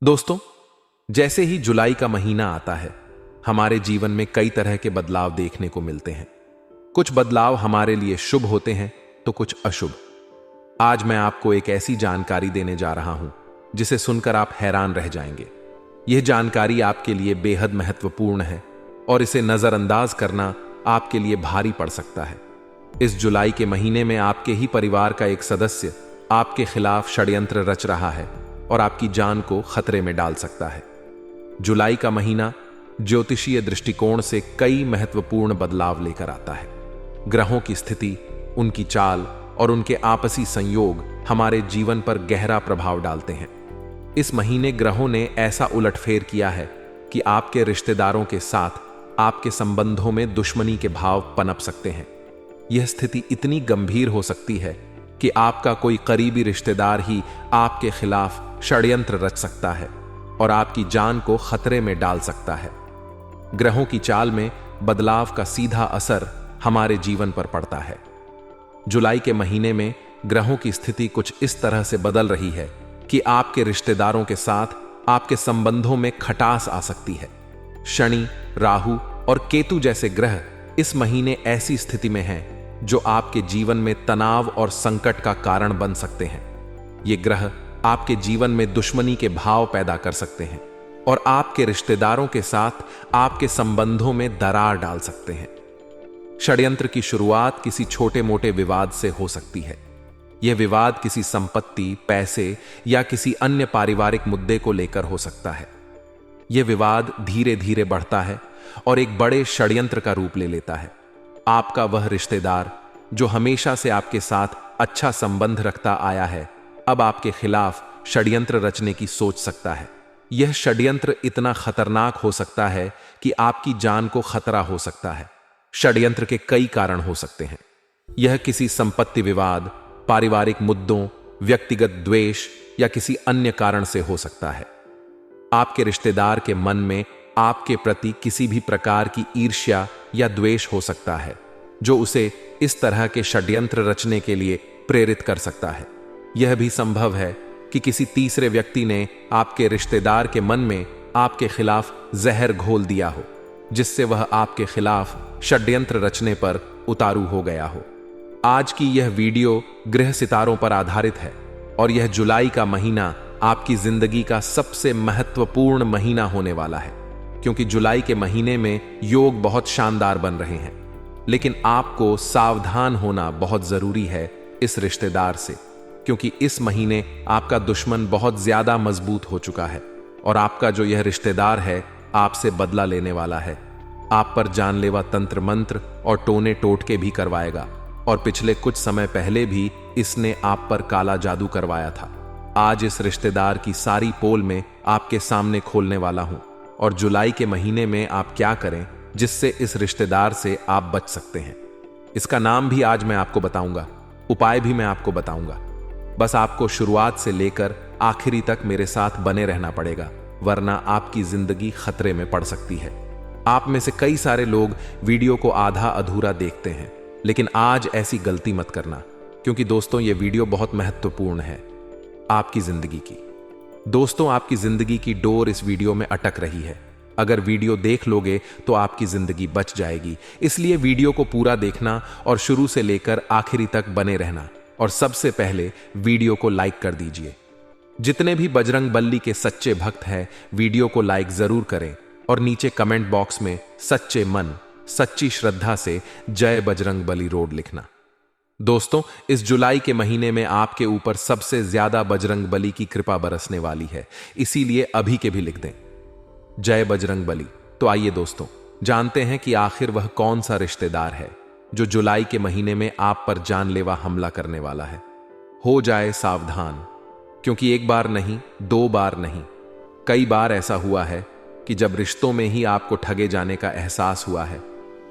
दोस्तों, जैसे ही जुलाई का महीना आता है, हमारे जीवन में कई तरह के बदलाव देखने को मिलते हैं। कुछ बदलाव हमारे लिए शुभ होते हैं तो कुछ अशुभ। आज मैं आपको एक ऐसी जानकारी देने जा रहा हूं जिसे सुनकर आप हैरान रह जाएंगे। यह जानकारी आपके लिए बेहद महत्वपूर्ण है और इसे नजरअंदाज करना आपके लिए भारी पड़ सकता है। इस जुलाई के महीने में आपके ही परिवार का एक सदस्य आपके खिलाफ षड्यंत्र रच रहा है और आपकी जान को खतरे में डाल सकता है। जुलाई का महीना ज्योतिषीय दृष्टिकोण से कई महत्वपूर्ण बदलाव लेकर आता है। ग्रहों की स्थिति, उनकी चाल और उनके आपसी संयोग हमारे जीवन पर गहरा प्रभाव डालते हैं। इस महीने ग्रहों ने ऐसा उलटफेर किया है कि आपके रिश्तेदारों के साथ आपके संबंधों में दुश्मनी के भाव पनप सकते हैं। यह स्थिति इतनी गंभीर हो सकती है कि आपका कोई करीबी रिश्तेदार ही आपके खिलाफ षड्यंत्र रच सकता है और आपकी जान को खतरे में डाल सकता है। ग्रहों की चाल में बदलाव का सीधा असर हमारे जीवन पर पड़ता है। जुलाई के महीने में ग्रहों की स्थिति कुछ इस तरह से बदल रही है कि आपके रिश्तेदारों के साथ आपके संबंधों में खटास आ सकती है। शनि, राहु और केतु जैसे ग्रह इस महीने ऐसी स्थिति में हैं जो आपके जीवन में तनाव और संकट का कारण बन सकते हैं। ये ग्रह आपके जीवन में दुश्मनी के भाव पैदा कर सकते हैं और आपके रिश्तेदारों के साथ आपके संबंधों में दरार डाल सकते हैं। षड्यंत्र की शुरुआत किसी छोटे मोटे विवाद से हो सकती है। यह विवाद किसी संपत्ति, पैसे या किसी अन्य पारिवारिक मुद्दे को लेकर हो सकता है। यह विवाद धीरे धीरे बढ़ता है और एक बड़े षड्यंत्र का रूप ले लेता है। आपका वह रिश्तेदार जो हमेशा से आपके साथ अच्छा संबंध रखता आया है, अब आपके खिलाफ षड्यंत्र रचने की सोच सकता है। यह षड्यंत्र इतना खतरनाक हो सकता है कि आपकी जान को खतरा हो सकता है। षड्यंत्र के कई कारण हो सकते हैं। यह किसी संपत्ति विवाद, पारिवारिक मुद्दों, व्यक्तिगत द्वेष या किसी अन्य कारण से हो सकता है। आपके रिश्तेदार के मन में आपके प्रति किसी भी प्रकार की ईर्ष्या या द्वेष हो सकता है जो उसे इस तरह के षड्यंत्र रचने के लिए प्रेरित कर सकता है। यह भी संभव है कि किसी तीसरे व्यक्ति ने आपके रिश्तेदार के मन में आपके खिलाफ जहर घोल दिया हो, जिससे वह आपके खिलाफ षड्यंत्र रचने पर उतारू हो गया हो। आज की यह वीडियो ग्रह सितारों पर आधारित है और यह जुलाई का महीना आपकी जिंदगी का सबसे महत्वपूर्ण महीना होने वाला है, क्योंकि जुलाई के महीने में योग बहुत शानदार बन रहे हैं। लेकिन आपको सावधान होना बहुत जरूरी है इस रिश्तेदार से, क्योंकि इस महीने आपका दुश्मन बहुत ज्यादा मजबूत हो चुका है और आपका जो यह रिश्तेदार है आपसे बदला लेने वाला है। आप पर जानलेवा तंत्र मंत्र और टोने टोटके भी करवाएगा और पिछले कुछ समय पहले भी इसने आप पर काला जादू करवाया था। आज इस रिश्तेदार की सारी पोल में आपके सामने खोलने वाला हूं और जुलाई के महीने में आप क्या करें जिससे इस रिश्तेदार से आप बच सकते हैं। इसका नाम भी आज मैं आपको बताऊंगा, उपाय भी मैं आपको बताऊंगा। बस आपको शुरुआत से लेकर आखिरी तक मेरे साथ बने रहना पड़ेगा, वरना आपकी जिंदगी खतरे में पड़ सकती है। आप में से कई सारे लोग वीडियो को आधा अधूरा देखते हैं, लेकिन आज ऐसी गलती मत करना, क्योंकि दोस्तों ये वीडियो बहुत महत्वपूर्ण है आपकी जिंदगी की। दोस्तों, आपकी जिंदगी की डोर इस वीडियो में अटक रही है। अगर वीडियो देख लोगे तो आपकी जिंदगी बच जाएगी। इसलिए वीडियो को पूरा देखना और शुरू से लेकर आखिरी तक बने रहना। और सबसे पहले वीडियो को लाइक कर दीजिए। जितने भी बजरंग बली के सच्चे भक्त हैं, वीडियो को लाइक जरूर करें और नीचे कमेंट बॉक्स में सच्चे मन, सच्ची श्रद्धा से जय बजरंग बली रोड लिखना। दोस्तों, इस जुलाई के महीने में आपके ऊपर सबसे ज्यादा बजरंग बली की कृपा बरसने वाली है, इसीलिए अभी के भी लिख दें जय बजरंग बली। तो आइए दोस्तों, जानते हैं कि आखिर वह कौन सा रिश्तेदार है जो जुलाई के महीने में आप पर जानलेवा हमला करने वाला है। हो जाए सावधान, क्योंकि एक बार नहीं, दो बार नहीं, कई बार ऐसा हुआ है कि जब रिश्तों में ही आपको ठगे जाने का एहसास हुआ है,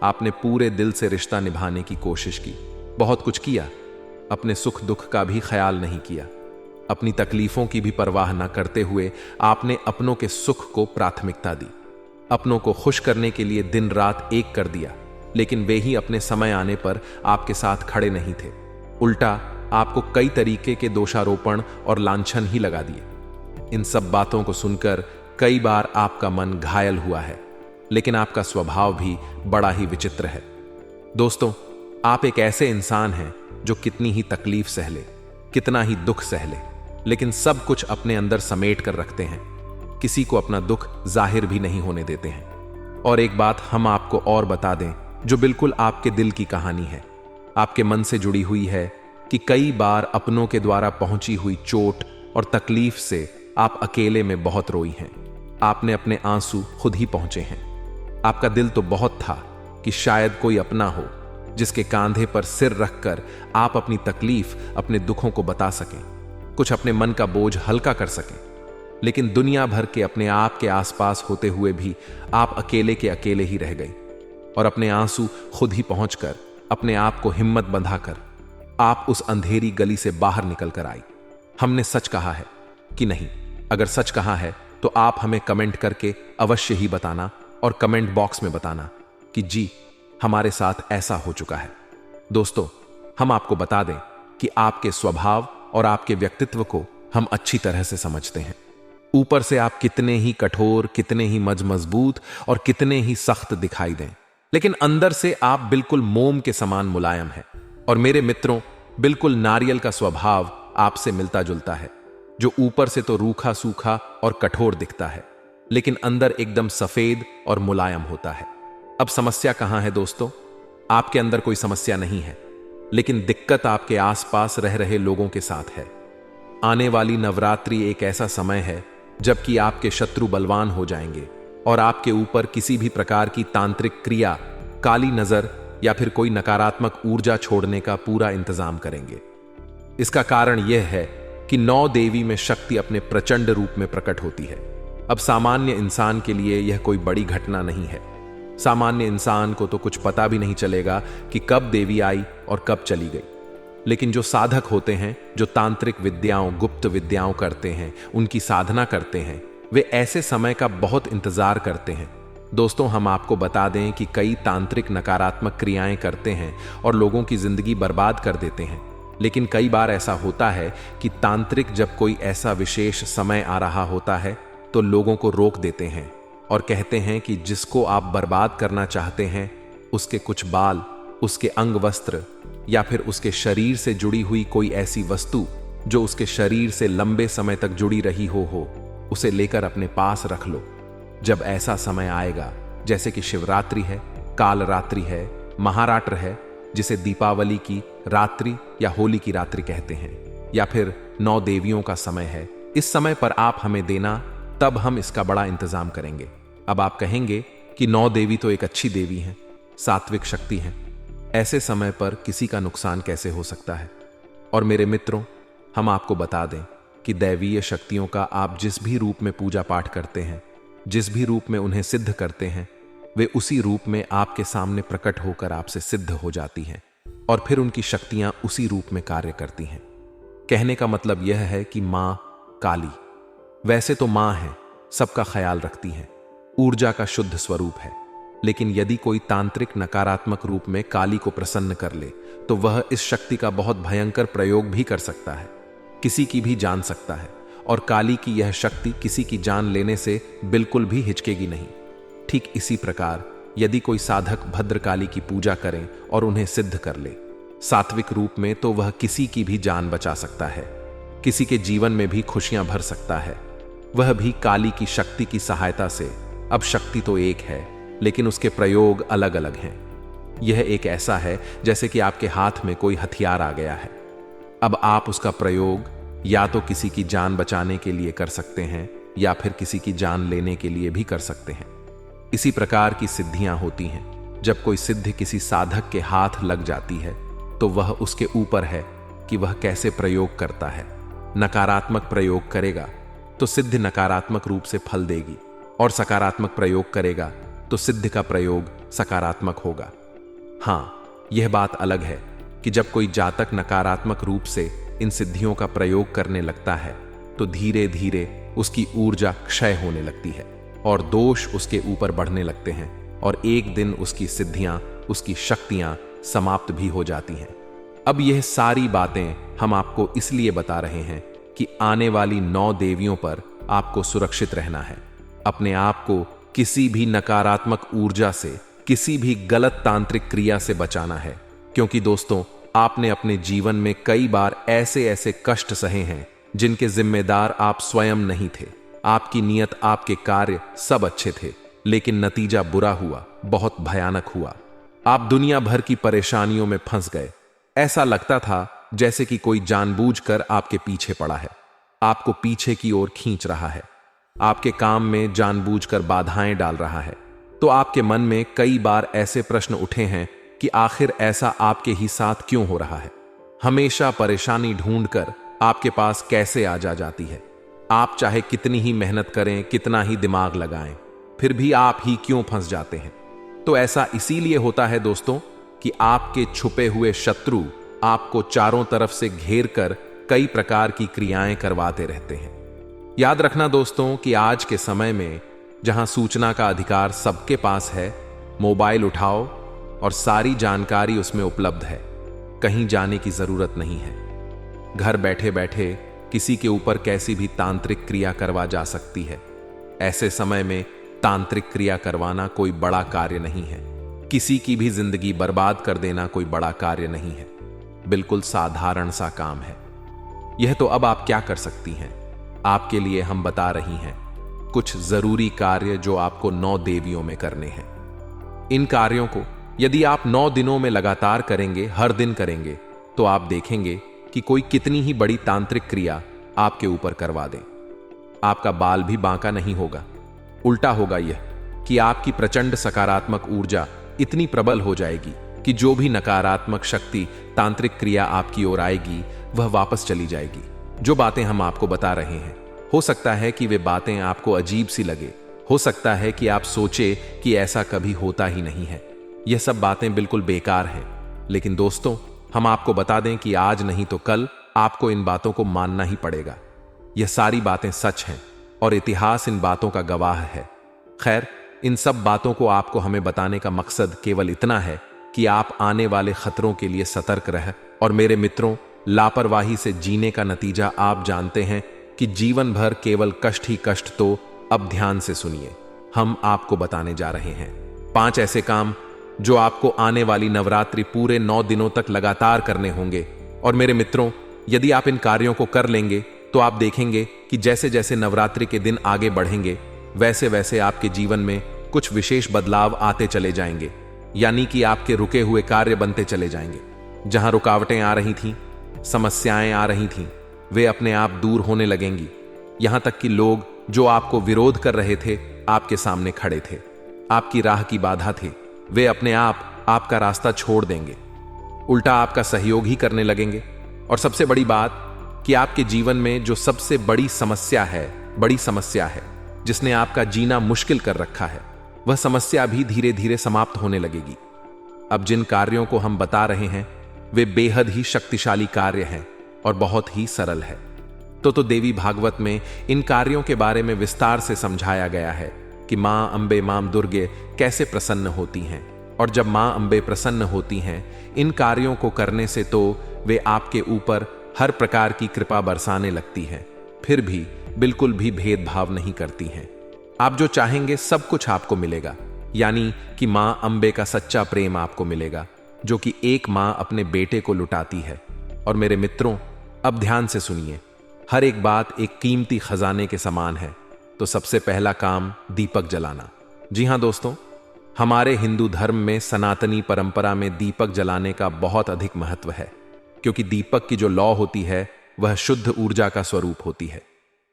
आपने पूरे दिल से रिश्ता निभाने की कोशिश की, बहुत कुछ किया, अपने सुख दुख का भी ख्याल नहीं किया, अपनी तकलीफों की भी परवाह न करते हुए आपने अपनों के सुख को प्राथमिकता दी, अपनों को खुश करने के लिए दिन रात एक कर दिया, लेकिन वे ही अपने समय आने पर आपके साथ खड़े नहीं थे। उल्टा आपको कई तरीके के दोषारोपण और लांछन ही लगा दिए। इन सब बातों को सुनकर कई बार आपका मन घायल हुआ है, लेकिन आपका स्वभाव भी बड़ा ही विचित्र है। दोस्तों, आप एक ऐसे इंसान हैं जो कितनी ही तकलीफ सह ले, कितना ही दुख सह ले, लेकिन सब कुछ अपने अंदर समेट कर रखते हैं। किसी को अपना दुख जाहिर भी नहीं होने देते हैं। और एक बात हम आपको और बता दें जो बिल्कुल आपके दिल की कहानी है, आपके मन से जुड़ी हुई है, कि कई बार अपनों के द्वारा पहुंची हुई चोट और तकलीफ से आप अकेले में बहुत रोई हैं। आपने अपने आंसू खुद ही पहुंचे हैं। आपका दिल तो बहुत था कि शायद कोई अपना हो जिसके कांधे पर सिर रखकर आप अपनी तकलीफ, अपने दुखों को बता सकें, कुछ अपने मन का बोझ हल्का कर सकें। लेकिन दुनिया भर के अपने आप के आसपास होते हुए भी आप अकेले के अकेले ही रह गई और अपने आंसू खुद ही पहुंचकर अपने आप को हिम्मत बंधाकर आप उस अंधेरी गली से बाहर निकल कर आई। हमने सच कहा है कि नहीं? अगर सच कहा है तो आप हमें कमेंट करके अवश्य ही बताना और कमेंट बॉक्स में बताना कि जी, हमारे साथ ऐसा हो चुका है। दोस्तों, हम आपको बता दें कि आपके स्वभाव और आपके व्यक्तित्व को हम अच्छी तरह से समझते हैं। ऊपर से आप कितने ही कठोर, कितने ही मजबूत और कितने ही सख्त दिखाई दें, लेकिन अंदर से आप बिल्कुल मोम के समान मुलायम हैं। और मेरे मित्रों, बिल्कुल नारियल का स्वभाव आपसे मिलता जुलता है, जो ऊपर से तो रूखा सूखा और कठोर दिखता है, लेकिन अंदर एकदम सफेद और मुलायम होता है। अब समस्या कहां है दोस्तों? आपके अंदर कोई समस्या नहीं है, लेकिन दिक्कत आपके आसपास रह रहे लोगों के साथ है। आने वाली नवरात्रि एक ऐसा समय है जबकि आपके शत्रु बलवान हो जाएंगे और आपके ऊपर किसी भी प्रकार की तांत्रिक क्रिया, काली नजर या फिर कोई नकारात्मक ऊर्जा छोड़ने का पूरा इंतजाम करेंगे। इसका कारण यह है कि 9 देवी में शक्ति अपने प्रचंड रूप में प्रकट होती है। अब सामान्य इंसान के लिए यह कोई बड़ी घटना नहीं है। सामान्य इंसान को तो कुछ पता भी नहीं चलेगा कि कब देवी आई और कब चली गई। लेकिन जो साधक होते हैं, जो तांत्रिक विद्याओं, गुप्त विद्याओं करते हैं, उनकी साधना करते हैं, वे ऐसे समय का बहुत इंतजार करते हैं। दोस्तों, हम आपको बता दें कि कई तांत्रिक नकारात्मक क्रियाएं करते हैं और लोगों की जिंदगी बर्बाद कर देते हैं। लेकिन कई बार ऐसा होता है कि तांत्रिक जब कोई ऐसा विशेष समय आ रहा होता है तो लोगों को रोक देते हैं और कहते हैं कि जिसको आप बर्बाद करना चाहते हैं, उसके कुछ बाल, उसके अंग वस्त्र या फिर उसके शरीर से जुड़ी हुई कोई ऐसी वस्तु जो उसके शरीर से लंबे समय तक जुड़ी रही हो, उसे लेकर अपने पास रख लो। जब ऐसा समय आएगा, जैसे कि शिवरात्रि है, कालरात्रि है, महारात्र है, जिसे दीपावली की रात्रि या होली की रात्रि कहते हैं, या फिर 9 देवियों का समय है, इस समय पर आप हमें देना, तब हम इसका बड़ा इंतजाम करेंगे। अब आप कहेंगे कि 9 देवी तो एक अच्छी देवी हैं, सात्विक शक्ति हैं, ऐसे समय पर किसी का नुकसान कैसे हो सकता है? और मेरे मित्रों, हम आपको बता दें कि दैवीय शक्तियों का आप जिस भी रूप में पूजा पाठ करते हैं, जिस भी रूप में उन्हें सिद्ध करते हैं, वे उसी रूप में आपके सामने प्रकट होकर आपसे सिद्ध हो जाती हैं और फिर उनकी शक्तियां उसी रूप में कार्य करती हैं। कहने का मतलब यह है कि मां काली वैसे तो मां है, सबका ख्याल रखती हैं, ऊर्जा का शुद्ध स्वरूप है, लेकिन यदि कोई तांत्रिक नकारात्मक रूप में काली को प्रसन्न कर ले तो वह इस शक्ति का बहुत भयंकर प्रयोग भी कर सकता है, किसी की भी जान सकता है। और काली की यह शक्ति किसी की जान लेने से बिल्कुल भी हिचकेगी नहीं। ठीक इसी प्रकार यदि कोई साधक भद्रकाली की पूजा करें और उन्हें सिद्ध कर ले सात्विक रूप में, तो वह किसी की भी जान बचा सकता है, किसी के जीवन में भी खुशियां भर सकता है, वह भी काली की शक्ति की सहायता से। अब शक्ति तो एक है, लेकिन उसके प्रयोग अलग अलग हैं। यह एक ऐसा है जैसे कि आपके हाथ में कोई हथियार आ गया है। अब आप उसका प्रयोग या तो किसी की जान बचाने के लिए कर सकते हैं या फिर किसी की जान लेने के लिए भी कर सकते हैं। इसी प्रकार की सिद्धियां होती हैं। जब कोई सिद्धि किसी साधक के हाथ लग जाती है तो वह उसके ऊपर है कि वह कैसे प्रयोग करता है। नकारात्मक प्रयोग करेगा तो सिद्धि नकारात्मक रूप से फल देगी, और सकारात्मक प्रयोग करेगा तो सिद्धि का प्रयोग सकारात्मक होगा। हां, यह बात अलग है कि जब कोई जातक नकारात्मक रूप से इन सिद्धियों का प्रयोग करने लगता है तो धीरे धीरे उसकी ऊर्जा क्षय होने लगती है और दोष उसके ऊपर बढ़ने लगते हैं, और एक दिन उसकी सिद्धियां, उसकी शक्तियां समाप्त भी हो जाती हैं। अब यह सारी बातें हम आपको इसलिए बता रहे हैं कि आने वाली 9 देवियों पर आपको सुरक्षित रहना है। अपने आप को किसी भी नकारात्मक ऊर्जा से, किसी भी गलत तांत्रिक क्रिया से बचाना है, क्योंकि दोस्तों, आपने अपने जीवन में कई बार ऐसे ऐसे कष्ट सहे हैं जिनके जिम्मेदार आप स्वयं नहीं थे। आपकी नीयत, आपके कार्य सब अच्छे थे, लेकिन नतीजा बुरा हुआ, बहुत भयानक हुआ। आप दुनिया भर की परेशानियों में फंस गए। ऐसा लगता था जैसे कि कोई जानबूझकर आपके पीछे पड़ा है, आपको पीछे की ओर खींच रहा है, आपके काम में जानबूझकर बाधाएं डाल रहा है। तो आपके मन में कई बार ऐसे प्रश्न उठे हैं कि आखिर ऐसा आपके ही साथ क्यों हो रहा है? हमेशा परेशानी ढूंढकर आपके पास कैसे आ जाती है? आप चाहे कितनी ही मेहनत करें, कितना ही दिमाग लगाएं, फिर भी आप ही क्यों फंस जाते हैं? तो ऐसा इसीलिए होता है दोस्तों कि आपके छुपे हुए शत्रु आपको चारों तरफ से घेर कर कई प्रकार की क्रियाएं करवाते रहते हैं। याद रखना दोस्तों कि आज के समय में जहां सूचना का अधिकार सबके पास है, मोबाइल उठाओ और सारी जानकारी उसमें उपलब्ध है। कहीं जाने की जरूरत नहीं है। घर बैठे बैठे किसी के ऊपर कैसी भी तांत्रिक क्रिया करवा जा सकती है। ऐसे समय में तांत्रिक क्रिया करवाना कोई बड़ा कार्य नहीं है। किसी की भी जिंदगी बर्बाद कर देना कोई बड़ा कार्य नहीं है। बिल्कुल साधारण सा काम है। यह तो अब आप क्या कर सकती हैं? आपके लिए हम बता रही हैं कुछ जरूरी कार्य जो आपको 9 देवियों में करने हैं। इन कार्यों को यदि आप 9 दिनों में लगातार करेंगे, हर दिन करेंगे, तो आप देखेंगे कि कोई कितनी ही बड़ी तांत्रिक क्रिया आपके ऊपर करवा दे। आपका बाल भी बांका नहीं होगा। उल्टा होगा यह कि आपकी प्रचंड सकारात्मक ऊर्जा इतनी प्रबल हो जाएगी कि जो भी नकारात्मक शक्ति तांत्रिक क्रिया आपकी ओर आएगी, वह वापस चली जाएगी। जो बातें हम आपको बता रहे हैं, हो सकता है कि वे बातें आपको अजीब सी लगे, हो सकता है कि आप सोचे कि ऐसा कभी होता ही नहीं है, यह सब बातें बिल्कुल बेकार हैं। लेकिन दोस्तों, हम आपको बता दें कि आज नहीं तो कल आपको इन बातों को मानना ही पड़ेगा। यह सारी बातें सच हैं और इतिहास इन बातों का गवाह है। खैर, इन सब बातों को आपको हमें बताने का मकसद केवल इतना है कि आप आने वाले खतरों के लिए सतर्क रह। और मेरे मित्रों, लापरवाही से जीने का नतीजा आप जानते हैं कि जीवन भर केवल कष्ट ही कष्ट। तो अब ध्यान से सुनिए, हम आपको बताने जा रहे हैं 5 ऐसे काम जो आपको आने वाली नवरात्रि पूरे 9 दिनों तक लगातार करने होंगे। और मेरे मित्रों, यदि आप इन कार्यों को कर लेंगे तो आप देखेंगे कि जैसे जैसे नवरात्रि के दिन आगे बढ़ेंगे, वैसे वैसे आपके जीवन में कुछ विशेष बदलाव आते चले जाएंगे। यानी कि आपके रुके हुए कार्य बनते चले जाएंगे। जहां रुकावटें आ रही थीं, समस्याएं आ रही थीं, वे अपने आप दूर होने लगेंगी। यहां तक कि लोग जो आपको विरोध कर रहे थे, आपके सामने खड़े थे, आपकी राह की बाधा थे, वे अपने आप आपका रास्ता छोड़ देंगे, उल्टा आपका सहयोग ही करने लगेंगे। और सबसे बड़ी बात कि आपके जीवन में जो सबसे बड़ी समस्या है जिसने आपका जीना मुश्किल कर रखा है, वह समस्या भी धीरे धीरे समाप्त होने लगेगी। अब जिन कार्यों को हम बता रहे हैं, वे बेहद ही शक्तिशाली कार्य हैं और बहुत ही सरल है। तो देवी भागवत में इन कार्यों के बारे में विस्तार से समझाया गया है कि मां अंबे, मां दुर्गे कैसे प्रसन्न होती हैं। और जब मां अंबे प्रसन्न होती हैं इन कार्यों को करने से, तो वे आपके ऊपर हर प्रकार की कृपा बरसाने लगती हैं, फिर भी बिल्कुल भी भेदभाव नहीं करती हैं। आप जो चाहेंगे सब कुछ आपको मिलेगा। यानी कि मां अंबे का सच्चा प्रेम आपको मिलेगा, जो कि एक मां अपने बेटे को लुटाती है। और मेरे मित्रों, अब ध्यान से सुनिए, हर एक बात एक कीमती खजाने के समान है। तो सबसे पहला काम, दीपक जलाना। जी हां दोस्तों, हमारे हिंदू धर्म में सनातनी परंपरा में दीपक जलाने का बहुत अधिक महत्व है, क्योंकि दीपक की जो लौ होती है वह शुद्ध ऊर्जा का स्वरूप होती है।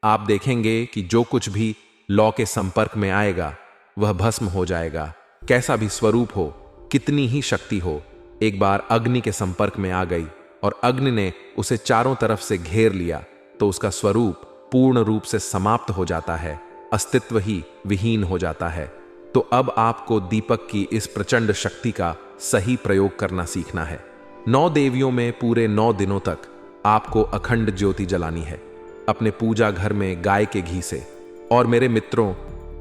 आप देखेंगे कि जो कुछ भी लौ के संपर्क में आएगा वह भस्म हो जाएगा। कैसा भी स्वरूप हो, कितनी ही शक्ति हो, एक बार अग्नि के संपर्क में आ गई और अग्नि ने उसे चारों तरफ से घेर लिया, तो उसका स्वरूप पूर्ण रूप से समाप्त हो जाता है, अस्तित्व ही विहीन हो जाता है। तो अब आपको दीपक की इस प्रचंड शक्ति का सही प्रयोग करना सीखना है। 9 देवियों में पूरे 9 दिनों तक आपको अखंड ज्योति जलानी है, अपने पूजा घर में गाय के घी से। और मेरे मित्रों,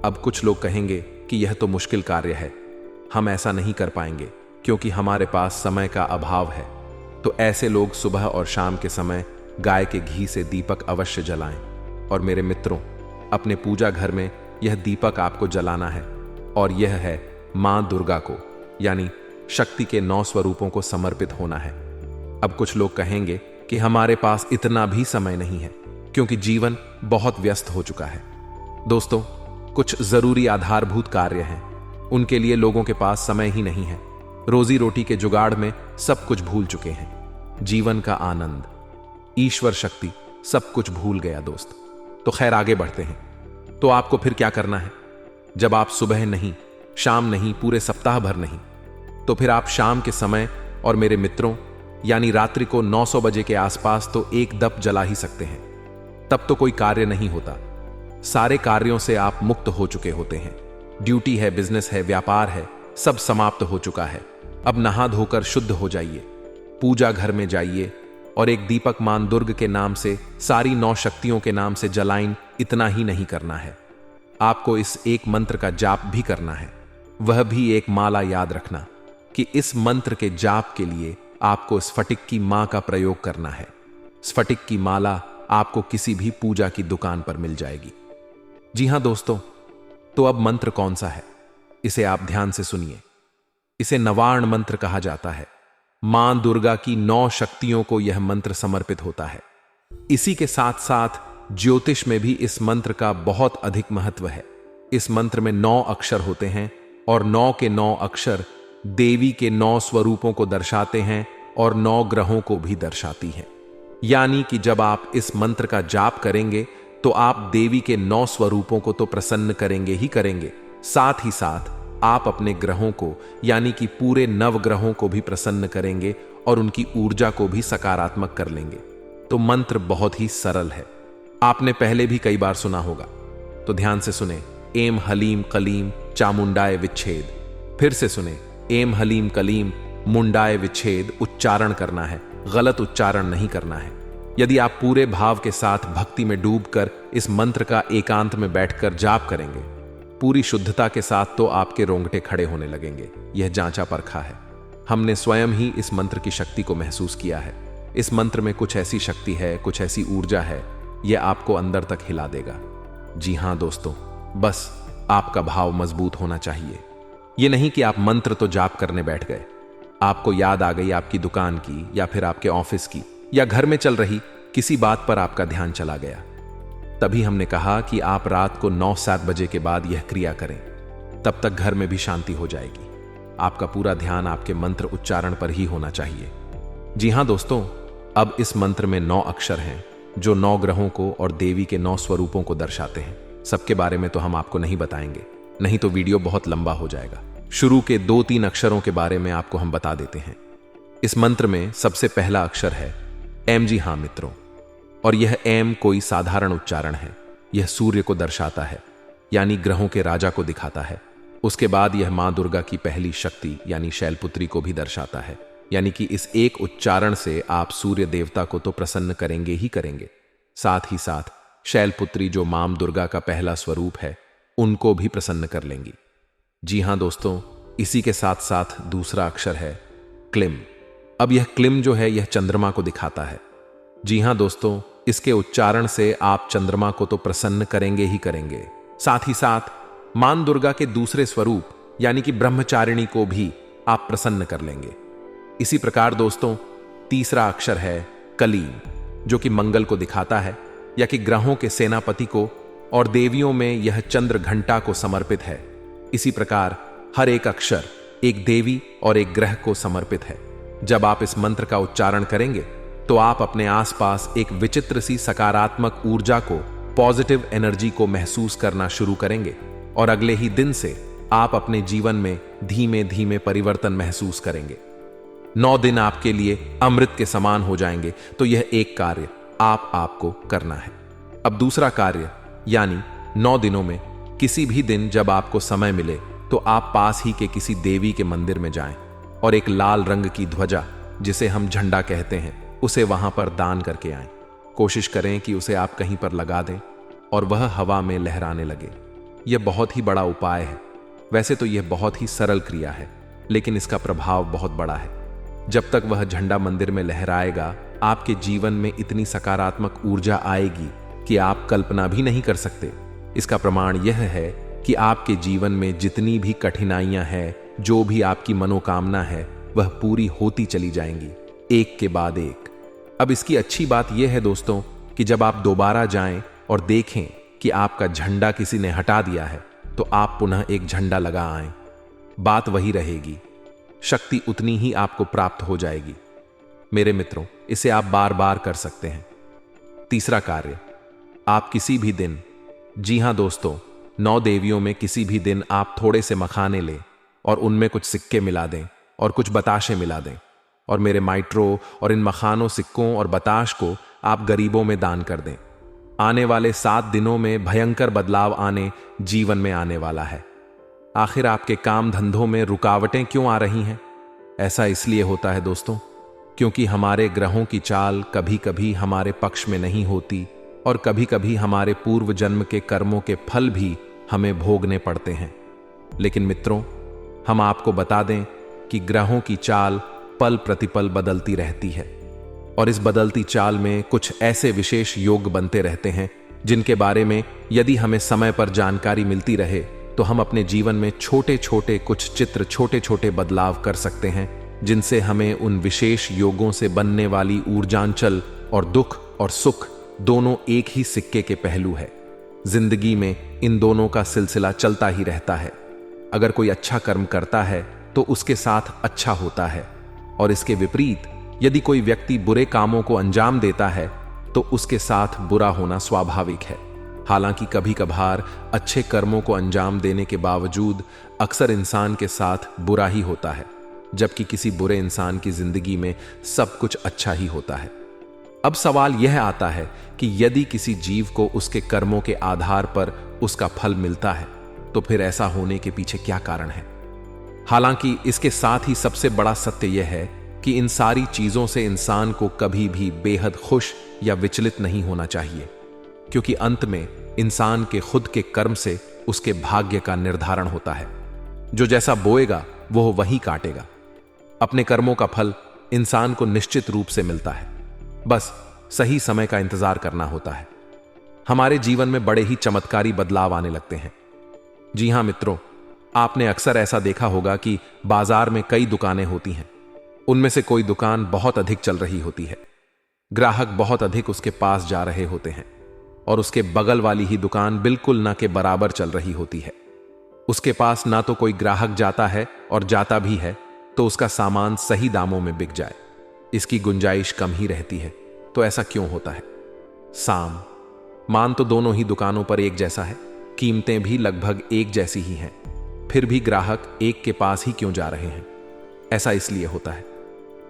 अब कुछ लोग कहेंगे कि यह तो मुश्किल कार्य है, हम ऐसा नहीं कर पाएंगे क्योंकि हमारे पास समय का अभाव है। तो ऐसे लोग सुबह और शाम के समय गाय के घी से दीपक अवश्य जलाएं। और मेरे मित्रों, अपने पूजा घर में यह दीपक आपको जलाना है और यह है मां दुर्गा को यानी शक्ति के 9 स्वरूपों को समर्पित होना है। अब कुछ लोग कहेंगे कि हमारे पास इतना भी समय नहीं है क्योंकि जीवन बहुत व्यस्त हो चुका है। दोस्तों, कुछ जरूरी आधारभूत कार्य हैं, उनके लिए लोगों के पास समय ही नहीं है। रोजी रोटी के जुगाड़ में सब कुछ भूल चुके हैं। जीवन का आनंद, ईश्वर शक्ति सब कुछ भूल गया दोस्त। तो खैर आगे बढ़ते हैं। तो आपको फिर क्या करना है? जब आप सुबह नहीं, शाम नहीं, पूरे सप्ताह भर नहीं, तो फिर आप शाम के समय और मेरे मित्रों यानी रात्रि को 900 बजे के आसपास तो एक दप जला ही सकते हैं। तब तो कोई कार्य नहीं होता, सारे कार्यों से आप मुक्त हो चुके होते हैं। ड्यूटी है, बिजनेस है, व्यापार है, सब समाप्त हो चुका है। अब नहा धोकर शुद्ध हो जाइए, पूजा घर में जाइए और एक दीपक मां दुर्ग के नाम से, सारी 9 शक्तियों के नाम से जलाइन। इतना ही नहीं करना है, आपको इस एक मंत्र का जाप भी करना है। वह भी एक माला। याद रखना कि इस मंत्र के जाप के लिए आपको स्फटिक की मां का प्रयोग करना है। स्फटिक की माला आपको किसी भी पूजा की दुकान पर मिल जाएगी। जी हां दोस्तों, तो अब मंत्र कौन सा है, इसे आप ध्यान से सुनिए। इसे नवार्ण मंत्र कहा जाता है। मां दुर्गा की 9 शक्तियों को यह मंत्र समर्पित होता है। इसी के साथ साथ ज्योतिष में भी इस मंत्र का बहुत अधिक महत्व है। इस मंत्र में 9 अक्षर होते हैं और 9 के 9 अक्षर देवी के 9 स्वरूपों को दर्शाते हैं और 9 ग्रहों को भी दर्शाती हैं। यानी कि जब आप इस मंत्र का जाप करेंगे तो आप देवी के 9 स्वरूपों को तो प्रसन्न करेंगे ही करेंगे, साथ ही साथ आप अपने ग्रहों को यानी कि पूरे 9 ग्रहों को भी प्रसन्न करेंगे और उनकी ऊर्जा को भी सकारात्मक कर लेंगे। तो मंत्र बहुत ही सरल है, आपने पहले भी कई बार सुना होगा, तो ध्यान से सुने। एम हलीम कलीम चामुंडाय विच्छेद। फिर से सुने, एम हलीम कलीम मुंडाय विच्छेद। उच्चारण करना है, गलत उच्चारण नहीं करना है। यदि आप पूरे भाव के साथ भक्ति में डूबकर इस मंत्र का एकांत में बैठकर जाप करेंगे पूरी शुद्धता के साथ, तो आपके रोंगटे खड़े होने लगेंगे। यह जांचा परखा है, हमने स्वयं ही इस मंत्र की शक्ति को महसूस किया है। इस मंत्र में कुछ ऐसी शक्ति है, कुछ ऐसी ऊर्जा है, यह आपको अंदर तक हिला देगा। जी हां दोस्तों, बस आपका भाव मजबूत होना चाहिए। यह नहीं कि आप मंत्र तो जाप करने बैठ गए, आपको याद आ गई आपकी दुकान की या फिर आपके ऑफिस की या घर में चल रही किसी बात पर आपका ध्यान चला गया। तभी हमने कहा कि आप रात को 9-7 बजे के बाद यह क्रिया करें, तब तक घर में भी शांति हो जाएगी। आपका पूरा ध्यान आपके मंत्र उच्चारण पर ही होना चाहिए। जी हां दोस्तों, अब इस मंत्र में 9 अक्षर हैं जो 9 ग्रहों को और देवी के 9 स्वरूपों को दर्शाते हैं। सबके बारे में तो हम आपको नहीं बताएंगे, नहीं तो वीडियो बहुत लंबा हो जाएगा। शुरू के 2-3 अक्षरों के बारे में आपको हम बता देते हैं। इस मंत्र में सबसे पहला अक्षर है एम। जी हां मित्रों, और यह एम कोई साधारण उच्चारण है, यह सूर्य को दर्शाता है यानी ग्रहों के राजा को दिखाता है। उसके बाद यह मां दुर्गा की पहली शक्ति यानी शैलपुत्री को भी दर्शाता है, यानी कि इस एक उच्चारण से आप सूर्य देवता को तो प्रसन्न करेंगे ही करेंगे, साथ ही साथ शैलपुत्री जो मां दुर्गा का पहला स्वरूप है उनको भी प्रसन्न कर लेंगी। जी हां दोस्तों, इसी के साथ साथ दूसरा अक्षर है क्लिम। अब यह क्लिम जो है यह चंद्रमा को दिखाता है। जी हां दोस्तों, इसके उच्चारण से आप चंद्रमा को तो प्रसन्न करेंगे ही करेंगे, साथ ही साथ मां दुर्गा के दूसरे स्वरूप यानी कि ब्रह्मचारिणी को भी आप प्रसन्न कर लेंगे। इसी प्रकार दोस्तों, तीसरा अक्षर है कलीम, जो कि मंगल को दिखाता है या कि ग्रहों के सेनापति को, और देवियों में यह चंद्र घंटा को समर्पित है। इसी प्रकार हर एक अक्षर एक देवी और एक ग्रह को समर्पित है। जब आप इस मंत्र का उच्चारण करेंगे तो आप अपने आसपास एक विचित्र सी सकारात्मक ऊर्जा को, पॉजिटिव एनर्जी को महसूस करना शुरू करेंगे और अगले ही दिन से आप अपने जीवन में धीमे धीमे परिवर्तन महसूस करेंगे। 9 दिन आपके लिए अमृत के समान हो जाएंगे। तो यह एक कार्य आपको करना है। अब दूसरा कार्य, यानी 9 दिनों में किसी भी दिन जब आपको समय मिले तो आप पास ही के किसी देवी के मंदिर में जाएं और एक लाल रंग की ध्वजा, जिसे हम झंडा कहते हैं, उसे वहां पर दान करके आएं। कोशिश करें कि उसे आप कहीं पर लगा दें और वह हवा में लहराने लगे। यह बहुत ही बड़ा उपाय है। वैसे तो यह बहुत ही सरल क्रिया है, लेकिन इसका प्रभाव बहुत बड़ा है। जब तक वह झंडा मंदिर में लहराएगा, आपके जीवन में इतनी सकारात्मक ऊर्जा आएगी कि आप कल्पना भी नहीं कर सकते। इसका प्रमाण यह है कि आपके जीवन में जितनी भी कठिनाइयां हैं, जो भी आपकी मनोकामना है, वह पूरी होती चली जाएंगी, एक के बाद एक। अब इसकी अच्छी बात यह है दोस्तों कि जब आप दोबारा जाएं और देखें कि आपका झंडा किसी ने हटा दिया है, तो आप पुनः एक झंडा लगा आएं। बात वही रहेगी, शक्ति उतनी ही आपको प्राप्त हो जाएगी। मेरे मित्रों, इसे आप बार बार कर सकते हैं। तीसरा कार्य, आप किसी भी दिन, जी हां दोस्तों, 9 देवियों में किसी भी दिन आप थोड़े से मखाने लें और उनमें कुछ सिक्के मिला दें और कुछ बताशे मिला दें, और मेरे माइट्रो और इन मखानों, सिक्कों और बताश को आप गरीबों में दान कर दें। आने वाले 7 दिनों में भयंकर बदलाव आने जीवन में आने वाला है। आखिर आपके काम धंधों में रुकावटें क्यों आ रही हैं? ऐसा इसलिए होता है दोस्तों, क्योंकि हमारे ग्रहों की चाल कभी कभी हमारे पक्ष में नहीं होती और कभी कभी हमारे पूर्व जन्म के कर्मों के फल भी हमें भोगने पड़ते हैं। लेकिन मित्रों, हम आपको बता दें कि ग्रहों की चाल पल प्रतिपल बदलती रहती है और इस बदलती चाल में कुछ ऐसे विशेष योग बनते रहते हैं जिनके बारे में यदि हमें समय पर जानकारी मिलती रहे तो हम अपने जीवन में छोटे छोटे कुछ चित्र, छोटे छोटे बदलाव कर सकते हैं, जिनसे हमें उन विशेष योगों से बनने वाली ऊर्जांचल और दुख और सुख दोनों एक ही सिक्के के पहलू है। जिंदगी में इन दोनों का सिलसिला चलता ही रहता है। अगर कोई अच्छा कर्म करता है तो उसके साथ अच्छा होता है, और इसके विपरीत यदि कोई व्यक्ति बुरे कामों को अंजाम देता है तो उसके साथ बुरा होना स्वाभाविक है। हालांकि कभी कभार अच्छे कर्मों को अंजाम देने के बावजूद अक्सर इंसान के साथ बुरा ही होता है, जबकि किसी बुरे इंसान की जिंदगी में सब कुछ अच्छा ही होता है। अब सवाल यह आता है कि यदि किसी जीव को उसके कर्मों के आधार पर उसका फल मिलता है तो फिर ऐसा होने के पीछे क्या कारण है? हालांकि इसके साथ ही सबसे बड़ा सत्य यह है कि इन सारी चीजों से इंसान को कभी भी बेहद खुश या विचलित नहीं होना चाहिए, क्योंकि अंत में इंसान के खुद के कर्म से उसके भाग्य का निर्धारण होता है। जो जैसा बोएगा वो वही काटेगा। अपने कर्मों का फल इंसान को निश्चित रूप से मिलता है, बस सही समय का इंतजार करना होता है। हमारे जीवन में बड़े ही चमत्कारी बदलाव आने लगते हैं। जी हां मित्रों, आपने अक्सर ऐसा देखा होगा कि बाजार में कई दुकानें होती हैं। उनमें से कोई दुकान बहुत अधिक चल रही होती है, ग्राहक बहुत अधिक उसके पास जा रहे होते हैं, और उसके बगल वाली ही दुकान बिल्कुल ना के बराबर चल रही होती है। उसके पास ना तो कोई ग्राहक जाता है, और जाता भी है तो उसका सामान सही दामों में बिक जाए, इसकी गुंजाइश कम ही रहती है। तो ऐसा क्यों होता है? साम मान तो दोनों ही दुकानों पर एक जैसा है, कीमतें भी लगभग एक जैसी ही हैं, फिर भी ग्राहक एक के पास ही क्यों जा रहे हैं? ऐसा इसलिए होता है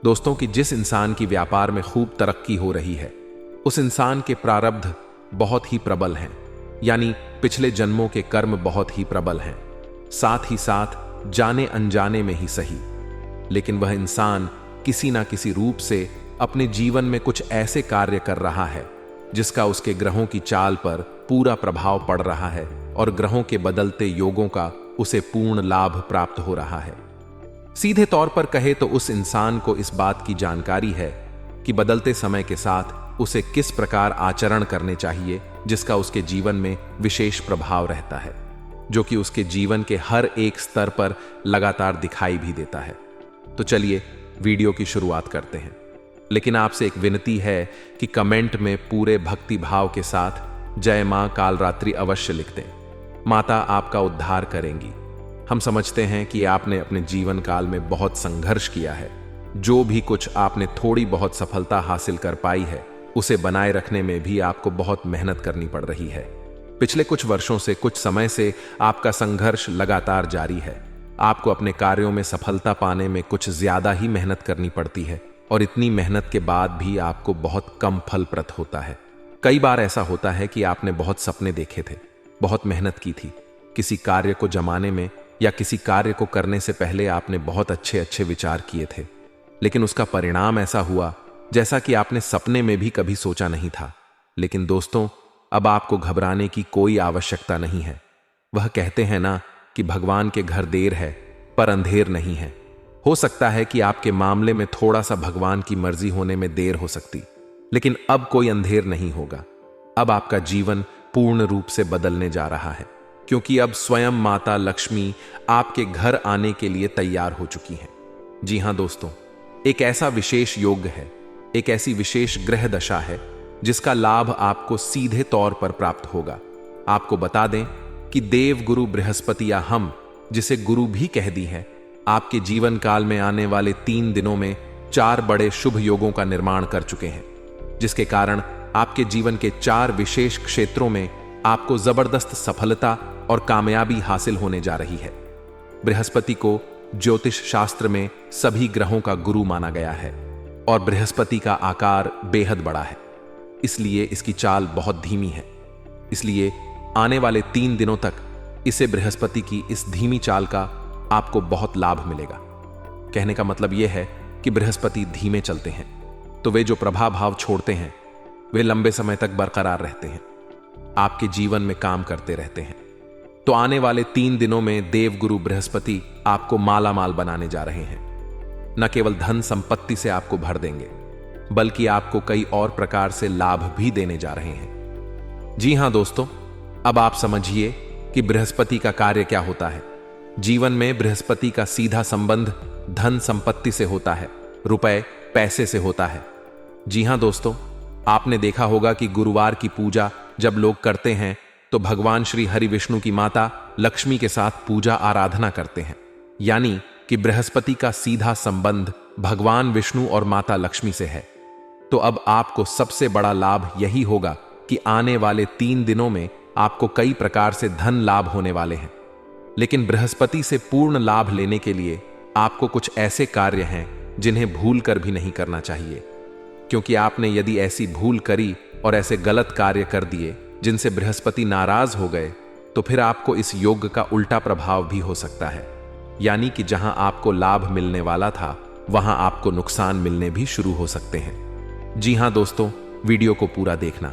दोस्तों कि जिस इंसान की व्यापार में खूब तरक्की हो रही है, उस इंसान के प्रारब्ध बहुत ही प्रबल हैं, यानी पिछले जन्मों के कर्म बहुत ही प्रबल हैं, साथ ही साथ जाने अनजाने में ही सही, लेकिन वह इंसान किसी ना किसी रूप से अपने जीवन में कुछ ऐसे कार्य कर रहा है जिसका उसके ग्रहों की चाल पर पूरा प्रभाव पड़ रहा है, और ग्रहों के बदलते योगों का उसे पूर्ण लाभ प्राप्त हो रहा है। सीधे तौर पर कहे तो उस इंसान को इस बात की जानकारी है कि बदलते समय के साथ उसे किस प्रकार आचरण करने चाहिए, जिसका उसके जीवन में विशेष प्रभाव रहता है, जो कि उसके जीवन के हर एक स्तर पर लगातार दिखाई भी देता है। तो चलिए वीडियो की शुरुआत करते हैं, लेकिन आपसे एक विनती है कि कमेंट में पूरे भक्ति भाव के साथ जय मां कालरात्रि अवश्य लिख दें। माता आपका उद्धार करेंगी। हम समझते हैं कि आपने अपने जीवन काल में बहुत संघर्ष किया है। जो भी कुछ आपने थोड़ी बहुत सफलता हासिल कर पाई है, उसे बनाए रखने में भी आपको बहुत मेहनत करनी पड़ रही है। पिछले कुछ वर्षों से, कुछ समय से आपका संघर्ष लगातार जारी है। आपको अपने कार्यों में सफलता पाने में कुछ ज्यादा ही मेहनत करनी पड़ती है, और इतनी मेहनत के बाद भी आपको बहुत कम फलप्रद होता है। कई बार ऐसा होता है कि आपने बहुत सपने देखे थे, बहुत मेहनत की थी, किसी कार्य को जमाने में या किसी कार्य को करने से पहले आपने बहुत अच्छे अच्छे विचार किए थे, लेकिन उसका परिणाम ऐसा हुआ जैसा कि आपने सपने में भी कभी सोचा नहीं था। लेकिन दोस्तों, अब आपको घबराने की कोई आवश्यकता नहीं है। वह कहते हैं ना कि भगवान के घर देर है पर अंधेर नहीं है। हो सकता है कि आपके मामले में थोड़ा सा भगवान की मर्जी होने में देर हो सकती, लेकिन अब कोई अंधेर नहीं होगा। अब आपका जीवन पूर्ण रूप से बदलने जा रहा है, क्योंकि अब स्वयं माता लक्ष्मी आपके घर आने के लिए तैयार हो चुकी हैं। जी हां दोस्तों, एक ऐसा विशेष योग है, एक ऐसी विशेष ग्रह दशा है जिसका लाभ आपको सीधे तौर पर प्राप्त होगा। आपको बता दें कि देव गुरु बृहस्पति या हम जिसे गुरु भी कह दी है, आपके जीवन काल में आने वाले 3 दिनों में 4 बड़े शुभ योगों का निर्माण कर चुके हैं, जिसके कारण आपके जीवन के 4 विशेष क्षेत्रों में आपको जबरदस्त सफलता और कामयाबी हासिल होने जा रही है। बृहस्पति को ज्योतिष शास्त्र में सभी ग्रहों का गुरु माना गया है और बृहस्पति का आकार बेहद बड़ा है, इसलिए इसकी चाल बहुत धीमी है। इसलिए आने वाले 3 दिनों तक इसे बृहस्पति की इस धीमी चाल का आपको बहुत लाभ मिलेगा। कहने का मतलब यह है कि बृहस्पति धीमे चलते हैं, तो वे जो प्रभाव भाव छोड़ते हैं वे लंबे समय तक बरकरार रहते हैं, आपके जीवन में काम करते रहते हैं। तो आने वाले 3 दिनों में देवगुरु बृहस्पति आपको माला माल बनाने जा रहे हैं। न केवल धन संपत्ति से आपको भर देंगे, बल्कि आपको कई और प्रकार से लाभ भी देने जा रहे हैं। जी हां दोस्तों, अब आप समझिए कि बृहस्पति का कार्य क्या होता है। जीवन में बृहस्पति का सीधा संबंध धन संपत्ति से होता है, रुपए पैसे से होता है। जी हां दोस्तों, आपने देखा होगा कि गुरुवार की पूजा जब लोग करते हैं तो भगवान श्री हरि विष्णु की माता लक्ष्मी के साथ पूजा आराधना करते हैं, यानी कि बृहस्पति का सीधा संबंध भगवान विष्णु और माता लक्ष्मी से है। तो अब आपको सबसे बड़ा लाभ यही होगा कि आने वाले 3 दिनों में आपको कई प्रकार से धन लाभ होने वाले हैं। लेकिन बृहस्पति से पूर्ण लाभ लेने के लिए आपको कुछ ऐसे कार्य हैं जिन्हें भूल कर भी नहीं करना चाहिए, क्योंकि आपने यदि ऐसी भूल करी और ऐसे गलत कार्य कर दिए जिनसे बृहस्पति नाराज हो गए, तो फिर आपको इस योग का उल्टा प्रभाव भी हो सकता है, यानी कि जहां आपको लाभ मिलने वाला था वहां आपको नुकसान मिलने भी शुरू हो सकते हैं। जी हां दोस्तों, वीडियो को पूरा देखना।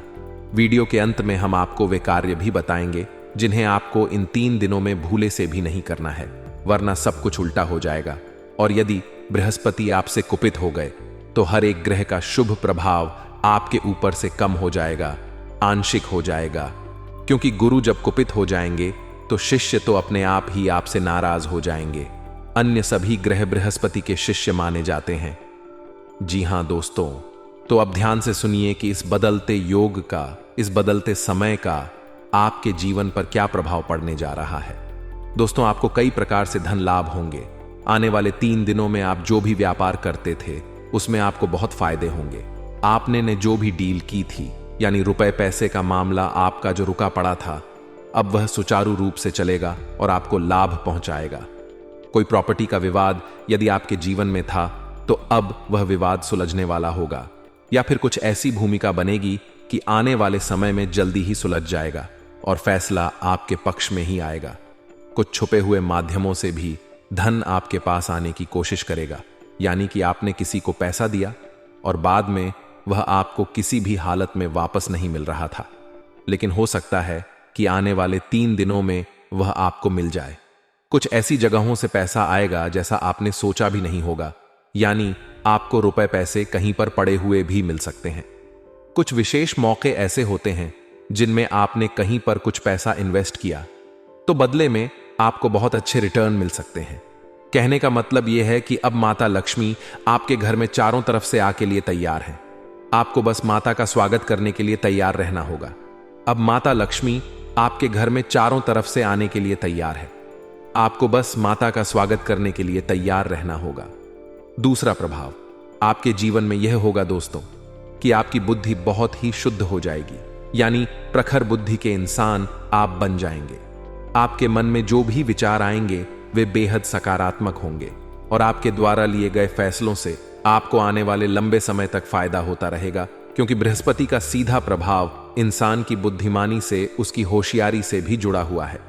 वीडियो के अंत में हम आपको वे कार्य भी बताएंगे जिन्हें आपको इन 3 दिनों में भूले से भी नहीं करना है, वरना सब कुछ उल्टा हो जाएगा। और यदि बृहस्पति आपसे कुपित हो गए तो हर एक ग्रह का शुभ प्रभाव आपके ऊपर से कम हो जाएगा, आंशिक हो जाएगा, क्योंकि गुरु जब कुपित हो जाएंगे तो शिष्य तो अपने आप ही आपसे नाराज हो जाएंगे। अन्य सभी ग्रह बृहस्पति के शिष्य माने जाते हैं। जी हां दोस्तों, तो अब ध्यान से सुनिए कि इस बदलते योग का, इस बदलते समय का आपके जीवन पर क्या प्रभाव पड़ने जा रहा है। दोस्तों, आपको कई प्रकार से धन लाभ होंगे। आने वाले 3 दिनों में आप जो भी व्यापार करते थे उसमें आपको बहुत फायदे होंगे। आपने ने जो भी डील की थी, यानी रुपए पैसे का मामला आपका जो रुका पड़ा था, अब वह सुचारू रूप से चलेगा और आपको लाभ पहुंचाएगा। कोई प्रॉपर्टी का विवाद यदि आपके जीवन में था तो अब वह विवाद सुलझने वाला होगा, या फिर कुछ ऐसी भूमिका बनेगी कि आने वाले समय में जल्दी ही सुलझ जाएगा और फैसला आपके पक्ष में ही आएगा। कुछ छुपे हुए माध्यमों से भी धन आपके पास आने की कोशिश करेगा, यानी कि आपने किसी को पैसा दिया और बाद में वह आपको किसी भी हालत में वापस नहीं मिल रहा था, लेकिन हो सकता है कि आने वाले 3 दिनों में वह आपको मिल जाए। कुछ ऐसी जगहों से पैसा आएगा जैसा आपने सोचा भी नहीं होगा, यानी आपको रुपए पैसे कहीं पर पड़े हुए भी मिल सकते हैं। कुछ विशेष मौके ऐसे होते हैं जिनमें आपने कहीं पर कुछ पैसा इन्वेस्ट किया तो बदले में आपको बहुत अच्छे रिटर्न मिल सकते हैं। कहने का मतलब यह है कि अब माता लक्ष्मी आपके घर में चारों तरफ से आके लिए तैयार हैं। आपको बस माता का स्वागत करने के लिए तैयार रहना होगा। अब माता लक्ष्मी आपके घर में चारों तरफ से आने के लिए तैयार है, आपको बस माता का स्वागत करने के लिए तैयार रहना होगा। दूसरा प्रभाव आपके जीवन में यह होगा दोस्तों कि आपकी बुद्धि बहुत ही शुद्ध हो जाएगी, यानी प्रखर बुद्धि के इंसान आप बन जाएंगे। आपके मन में जो भी विचार आएंगे वे बेहद सकारात्मक होंगे और आपके द्वारा लिए गए फैसलों से आपको आने वाले लंबे समय तक फायदा होता रहेगा, क्योंकि बृहस्पति का सीधा प्रभाव इंसान की बुद्धिमानी से, उसकी होशियारी से भी जुड़ा हुआ है।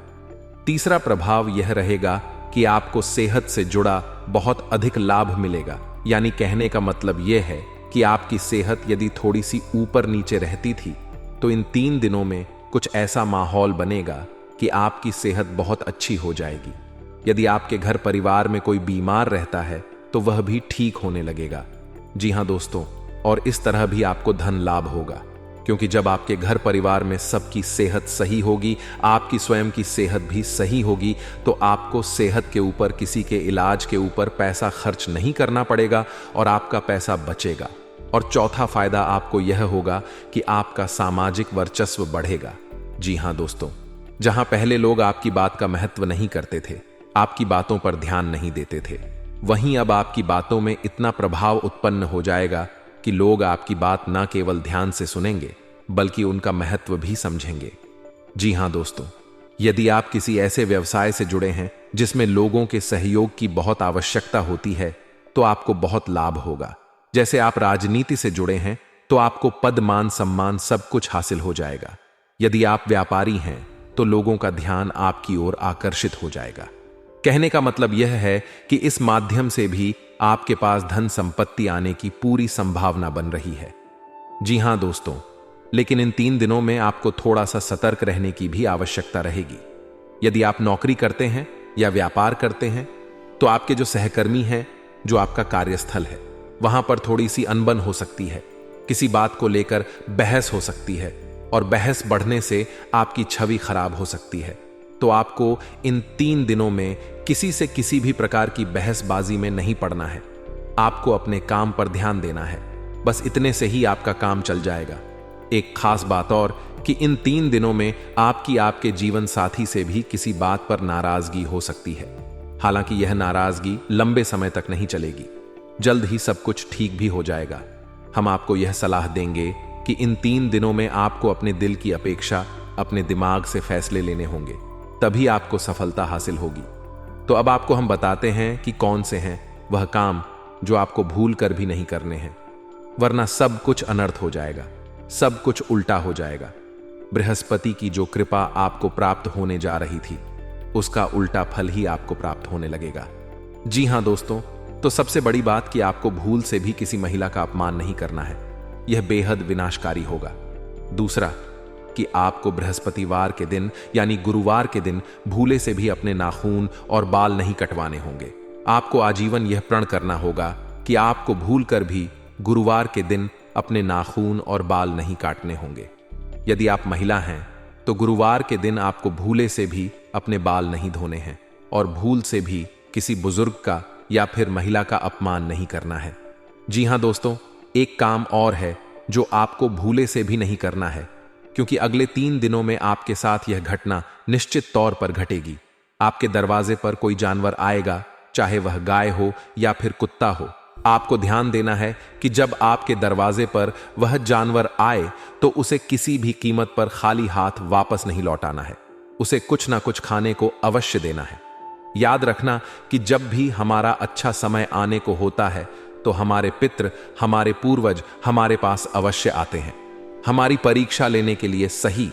तीसरा प्रभाव यह रहेगा कि आपको सेहत से जुड़ा बहुत अधिक लाभ मिलेगा, यानी कहने का मतलब यह है कि आपकी सेहत यदि थोड़ी सी ऊपर नीचे रहती थी तो इन 3 दिनों में कुछ ऐसा माहौल बनेगा कि आपकी सेहत बहुत अच्छी हो जाएगी। यदि आपके घर परिवार में कोई बीमार रहता है तो वह भी ठीक होने लगेगा। जी हां दोस्तों, और इस तरह भी आपको धन लाभ होगा। क्योंकि जब आपके घर परिवार में सबकी सेहत सही होगी, आपकी स्वयं की सेहत भी सही होगी, तो आपको सेहत के ऊपर, किसी के इलाज के ऊपर पैसा खर्च नहीं करना पड़ेगा और आपका पैसा बचेगा। और चौथा फायदा आपको यह होगा कि आपका सामाजिक वर्चस्व बढ़ेगा। जी हां दोस्तों, जहां पहले लोग आपकी बात का महत्व नहीं करते थे, आपकी बातों पर ध्यान नहीं देते थे, वहीं अब आपकी बातों में इतना प्रभाव उत्पन्न हो जाएगा कि लोग आपकी बात न केवल ध्यान से सुनेंगे बल्कि उनका महत्व भी समझेंगे। जी हां दोस्तों, यदि आप किसी ऐसे व्यवसाय से जुड़े हैं जिसमें लोगों के सहयोग की बहुत आवश्यकता होती है तो आपको बहुत लाभ होगा। जैसे आप राजनीति से जुड़े हैं तो आपको पद, मान, सम्मान सब कुछ हासिल हो जाएगा। यदि आप व्यापारी हैं तो लोगों का ध्यान आपकी ओर आकर्षित हो जाएगा। कहने का मतलब यह है कि इस माध्यम से भी आपके पास धन संपत्ति आने की पूरी संभावना बन रही है। जी हां दोस्तों, लेकिन इन 3 दिनों में आपको थोड़ा सा सतर्क रहने की भी आवश्यकता रहेगी। यदि आप नौकरी करते हैं या व्यापार करते हैं तो आपके जो सहकर्मी हैं, जो आपका कार्यस्थल है, वहां पर थोड़ी सी अनबन हो सकती है, किसी बात को लेकर बहस हो सकती है और बहस बढ़ने से आपकी छवि खराब हो सकती है। तो आपको इन 3 दिनों में किसी से किसी भी प्रकार की बहसबाजी में नहीं पड़ना है। आपको अपने काम पर ध्यान देना है, बस इतने से ही आपका काम चल जाएगा। एक खास बात और कि इन 3 दिनों में आपके जीवन साथी से भी किसी बात पर नाराजगी हो सकती है। हालांकि यह नाराजगी लंबे समय तक नहीं चलेगी, जल्द ही सब कुछ ठीक भी हो जाएगा। हम आपको यह सलाह देंगे कि इन 3 दिनों में आपको अपने दिल की अपेक्षा, अपने दिमाग से फैसले लेने होंगे, तभी आपको सफलता हासिल होगी। तो अब आपको हम बताते हैं कि कौन से हैं वह काम जो आपको भूल कर भी नहीं करने हैं, वरना सब कुछ अनर्थ हो जाएगा, सब कुछ उल्टा हो जाएगा। बृहस्पति की जो कृपा आपको प्राप्त होने जा रही थी, उसका उल्टा फल ही आपको प्राप्त होने लगेगा। जी हां दोस्तों, तो सबसे बड़ी बात कि आपको भूल से भी किसी महिला का अपमान नहीं करना है, यह बेहद विनाशकारी होगा। दूसरा कि आपको बृहस्पतिवार के दिन यानी गुरुवार के दिन भूले से भी अपने नाखून और बाल नहीं कटवाने होंगे। आपको आजीवन यह प्रण करना होगा कि आपको भूल कर भी गुरुवार के दिन अपने नाखून और बाल नहीं काटने होंगे। यदि आप महिला हैं तो गुरुवार के दिन आपको भूले से भी अपने बाल नहीं धोने हैं और भूल से भी किसी बुजुर्ग का या फिर महिला का अपमान नहीं करना है। जी हां दोस्तों, एक काम और है जो आपको भूले से भी नहीं करना है, क्योंकि अगले 3 दिनों में आपके साथ यह घटना निश्चित तौर पर घटेगी। आपके दरवाजे पर कोई जानवर आएगा, चाहे वह गाय हो या फिर कुत्ता हो। आपको ध्यान देना है कि जब आपके दरवाजे पर वह जानवर आए तो उसे किसी भी कीमत पर खाली हाथ वापस नहीं लौटाना है, उसे कुछ ना कुछ खाने को अवश्य देना है। याद रखना कि जब भी हमारा अच्छा समय आने को होता है तो हमारे पितृ, हमारे पूर्वज हमारे पास अवश्य आते हैं, हमारी परीक्षा लेने के लिए सही,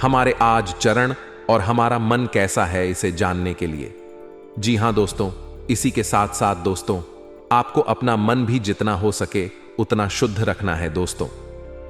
हमारे आज चरण और हमारा मन कैसा है इसे जानने के लिए। जी हां दोस्तों, इसी के साथ साथ दोस्तों, आपको अपना मन भी जितना हो सके उतना शुद्ध रखना है। दोस्तों,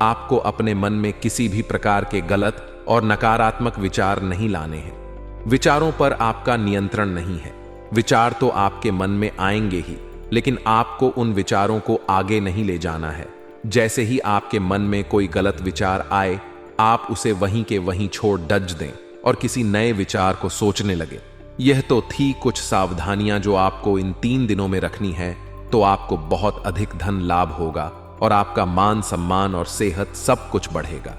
आपको अपने मन में किसी भी प्रकार के गलत और नकारात्मक विचार नहीं लाने हैं। विचारों पर आपका नियंत्रण नहीं है। विचार तो आपके मन में आएंगे ही, लेकिन आपको उन विचारों को आगे नहीं ले जाना है। जैसे ही आपके मन में कोई गलत विचार आए, आप उसे वहीं के वहीं छोड़ डज दें और किसी नए विचार को सोचने लगे। यह तो थी कुछ सावधानियां जो आपको इन 3 दिनों में रखनी है, तो आपको बहुत अधिक धन लाभ होगा और आपका मान सम्मान और सेहत सब कुछ बढ़ेगा।